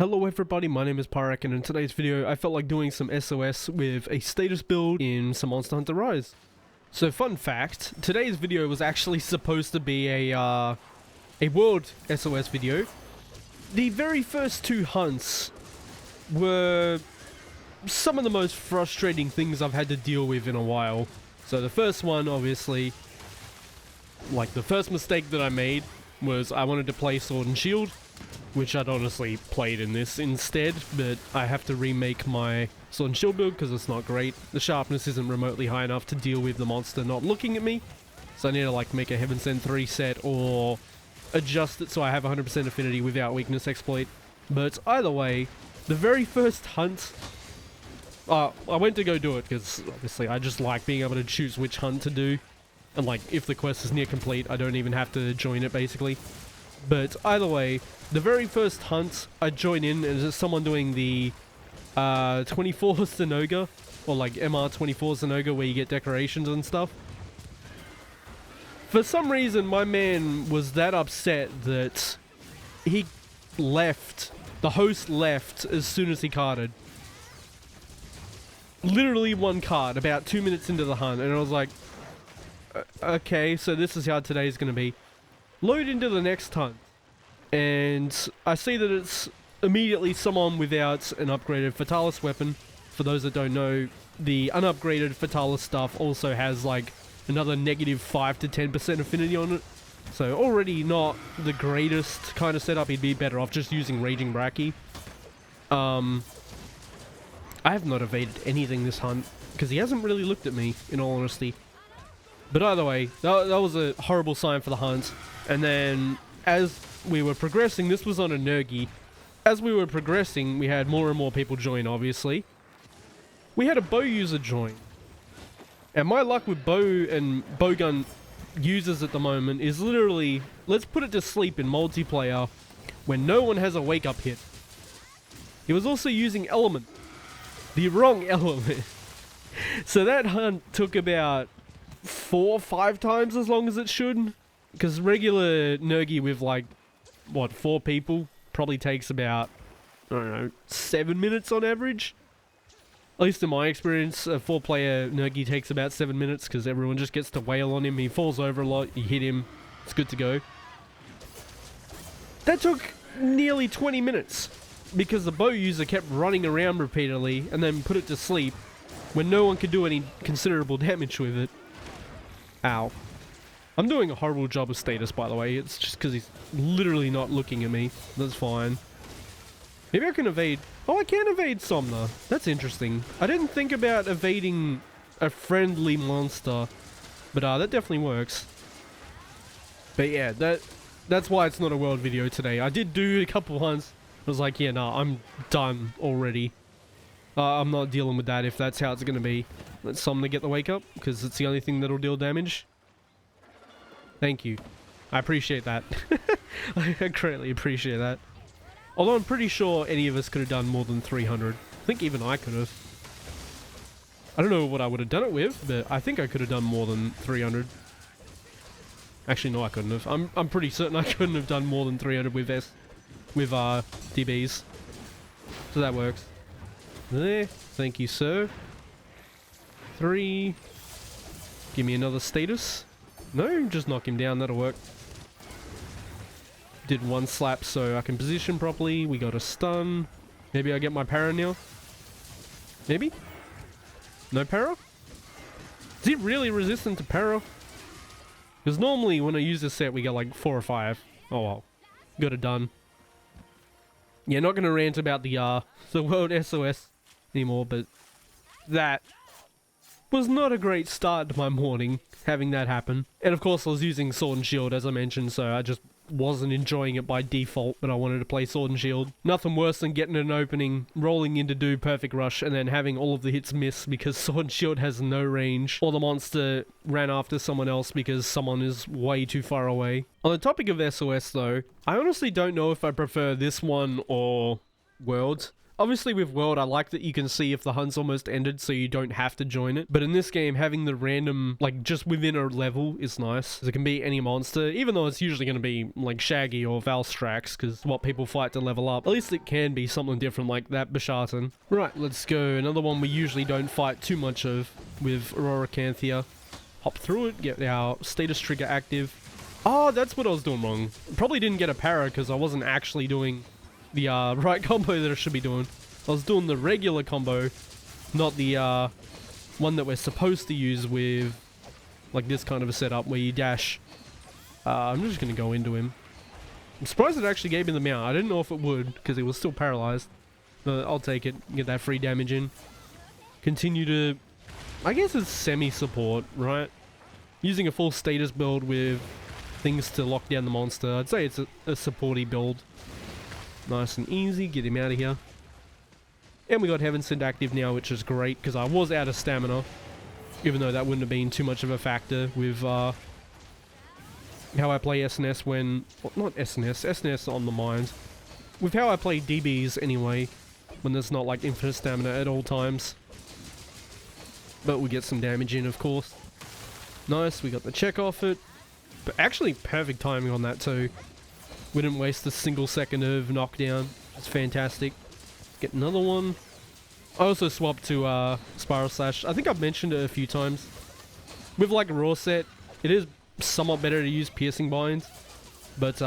Hello everybody, my name is Pyrac, and in today's video I felt like doing some SOS with a status build in some Monster Hunter Rise. So fun fact, today's video was actually supposed to be a world SOS video. The very first two hunts were some of the most frustrating things I've had to deal with in a while. So the first one, obviously, like the first mistake that I made was I wanted to play Sword and Shield, which I'd honestly played in this instead, but I have to remake my Sword and Shield build because it's not great. The sharpness isn't remotely high enough to deal with the monster not looking at me, so I need to like make a Heaven Send 3 set or adjust it so I have 100% affinity without weakness exploit. But either way, the very first hunt, I went to go do it because obviously I just like being able to choose which hunt to do, and like if the quest is near complete I don't even have to join it basically. But either way, the very first hunt I join in is someone doing the 24 Sinoga, or like MR24 Sinoga, where you get decorations and stuff. For some reason my man was that upset that he left, the host left as soon as he carded. Literally one card about 2 minutes into the hunt, and I was like, okay, so this is how today's gonna be. Load into the next hunt, and I see that it's immediately someone without an upgraded Fatalis weapon. For those that don't know, the unupgraded Fatalis stuff also has like another negative 5 to 10% affinity on it. So already not the greatest kind of setup. He'd be better off just using Raging Bracky. I have not evaded anything this hunt because he hasn't really looked at me, in all honesty. But either way, that was a horrible sign for the hunt. And then as we were progressing, this was on a Nergi. As we were progressing, we had more and more people join, obviously. We had a bow user join. And my luck with bow and bowgun users at the moment is literally, let's put it to sleep in multiplayer when no one has a wake up hit. He was also using element. The wrong element. So that hunt took about 4 or 5 times as long as it should, because regular Nergi with like what, 4 people probably takes about, I don't know, 7 minutes on average. At least in my experience, a 4-player Nergi takes about 7 minutes because everyone just gets to wail on him. He falls over a lot, you hit him, it's good to go. That took nearly 20 minutes because the bow user kept running around repeatedly and then put it to sleep when no one could do any considerable damage with it. Ow. I'm doing a horrible job of status, by the way. It's just because he's literally not looking at me. That's fine. Maybe I can evade... Oh, I can evade Somna. That's interesting. I didn't think about evading a friendly monster. But that definitely works. But yeah, that's why it's not a world video today. I did do a couple hunts. I was like, yeah, nah, I'm done already. I'm not dealing with that if that's how it's going to be. Let Somna get the wake up, because it's the only thing that'll deal damage. Thank you. I appreciate that. I greatly appreciate that. Although I'm pretty sure any of us could have done more than 300. I think even I could have. I don't know what I would have done it with, but I think I could have done more than 300. Actually, no, I couldn't have. I'm pretty certain I couldn't have done more than 300 with DBs. So that works. There. Thank you, sir. 3. Give me another status. No, just knock him down, that'll work. Did 1 slap so I can position properly. We got a stun. Maybe I get my para now? Maybe? No para? Is he really resistant to para? Because normally when I use this set we get like 4 or 5. Oh well. Got it done. Yeah, not gonna rant about the world SOS anymore, but that was not a great start to my morning, having that happen. And of course I was using Sword and Shield as I mentioned, so I just wasn't enjoying it by default, but I wanted to play Sword and Shield. Nothing worse than getting an opening, rolling in to do perfect rush, and then having all of the hits miss because Sword and Shield has no range, or the monster ran after someone else because someone is way too far away. On the topic of SOS though, I honestly don't know if I prefer this one or Worlds. Obviously with World, I like that you can see if the hunt's almost ended so you don't have to join it. But in this game, having the random, like just within a level is nice. It can be any monster, even though it's usually going to be like Shaggy or Valstrax, because what people fight to level up. At least it can be something different like that Bishartan. Right, let's go. Another one we usually don't fight too much of with Aurora-Canthia. Hop through it, get our status trigger active. Oh, that's what I was doing wrong. Probably didn't get a para because I wasn't actually doing the right combo that I should be doing. I was doing the regular combo, not the one that we're supposed to use with like this kind of a setup where you dash. I'm just going to go into him. I'm surprised it actually gave me the mount. I didn't know if it would because he was still paralyzed. But I'll take it, get that free damage in. Continue to, I guess it's semi-support, right? Using a full status build with things to lock down the monster. I'd say it's a supporty build. Nice and easy, get him out of here. And we got Heaven Sent active now, which is great, because I was out of stamina. Even though that wouldn't have been too much of a factor with how I play SNS when... Well, not SNS, SNS on the mind. With how I play DBs anyway, when there's not like infinite stamina at all times. But we get some damage in, of course. Nice, we got the check off it. But actually, perfect timing on that too. We didn't waste a single second of knockdown. It's fantastic. Get another one. I also swapped to Spiral Slash. I think I've mentioned it a few times. With like a raw set, it is somewhat better to use Piercing Bind. But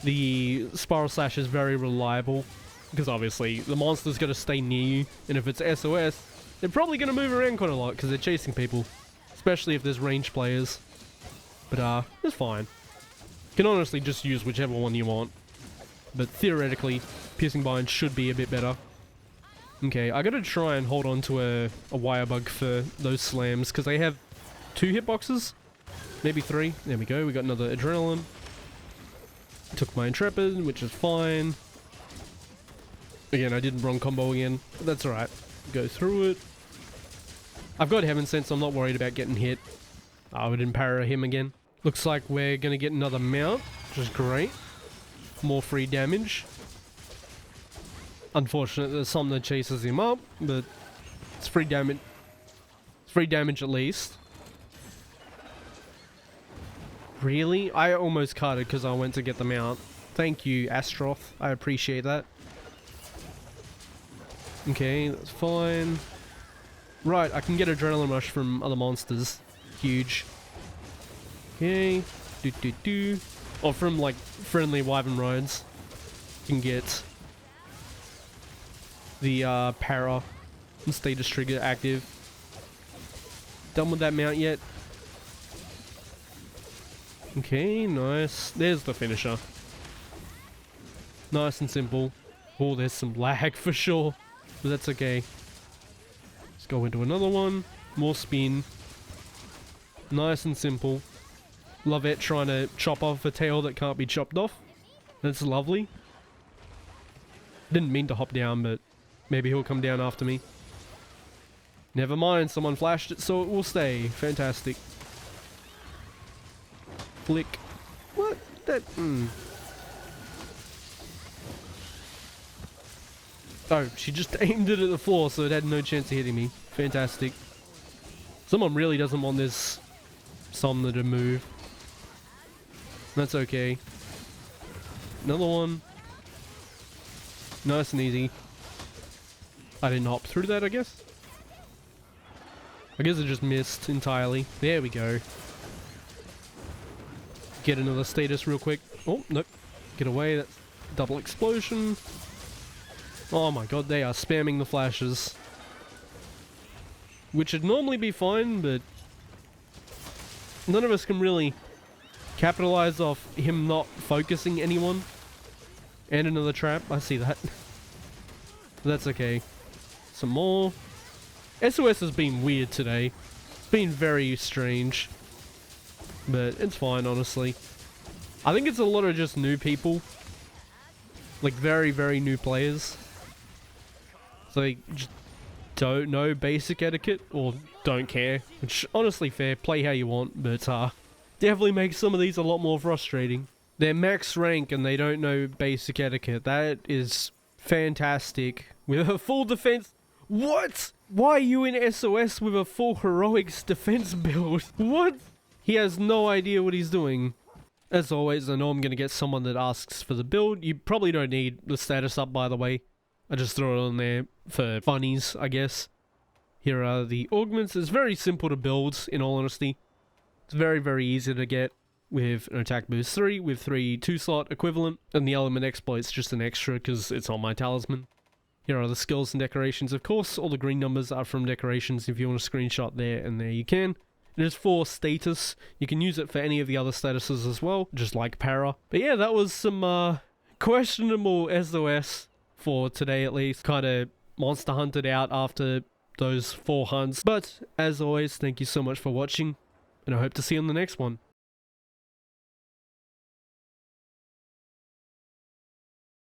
the Spiral Slash is very reliable. Because obviously, the monster's going to stay near you. And if it's SOS, they're probably going to move around quite a lot because they're chasing people. Especially if there's range players. But it's fine. You can honestly just use whichever one you want. But theoretically, Piercing Bind should be a bit better. Okay, I gotta try and hold on to a wire bug for those slams, because they have 2 hitboxes. Maybe 3. There we go, we got another Adrenaline. Took my Intrepid, which is fine. Again, I did wrong combo again, but that's alright. Go through it. I've got Heaven Sent, so I'm not worried about getting hit. Oh, we didn't para him again. Looks like we're gonna get another mount, which is great. More free damage. Unfortunately, there's something that chases him up, but it's free damage. It's free damage at least. Really? I almost cut it because I went to get the mount. Thank you, Astroth. I appreciate that. Okay, that's fine. Right, I can get Adrenaline Rush from other monsters. Huge. Okay. Or from like friendly Wyvern Rides. You can get the para and status trigger active. Done with that mount yet? Okay, nice. There's the finisher. Nice and simple. Oh, there's some lag for sure. But that's okay. Let's go into another one. More spin. Nice and simple. Love it trying to chop off a tail that can't be chopped off. That's lovely. Didn't mean to hop down, but maybe he'll come down after me. Never mind, someone flashed it so it will stay. Fantastic. Flick. What? That... Oh, she just aimed it at the floor so it had no chance of hitting me. Fantastic. Someone really doesn't want this Somna to move. That's okay. Another one. Nice and easy. I didn't hop through that, I guess. I guess I just missed entirely. There we go. Get another status real quick. Oh, nope. Get away. That's double explosion. Oh my god, they are spamming the flashes. Which would normally be fine, but none of us can really capitalize off him not focusing anyone. And another trap. I see that. That's okay. Some more. SOS has been weird today. It's been very strange. But it's fine, honestly. I think it's a lot of just new people. Like very, very new players. So they just don't know basic etiquette or don't care. Which, honestly, fair. Play how you want, but definitely makes some of these a lot more frustrating. They're max rank and they don't know basic etiquette. That is fantastic with a full defense. What? Why are you in SOS with a full heroics defense build? What? He has no idea what he's doing. As always, I know I'm going to get someone that asks for the build. You probably don't need the status up, by the way. I just throw it on there for funnies, I guess. Here are the augments. It's very simple to build, in all honesty. It's very, very easy to get with an attack boost 3, with 3 2-slot equivalent, and the element exploit's just an extra because it's on my talisman. Here are the skills and decorations. Of course, all the green numbers are from decorations. If you want to screenshot there and there, you can. It is for status. You can use it for any of the other statuses as well, just like Para. But yeah, that was some questionable SOS for today at least. Kind of monster hunted out after those 4 hunts. But as always, thank you so much for watching, and I hope to see you on the next one.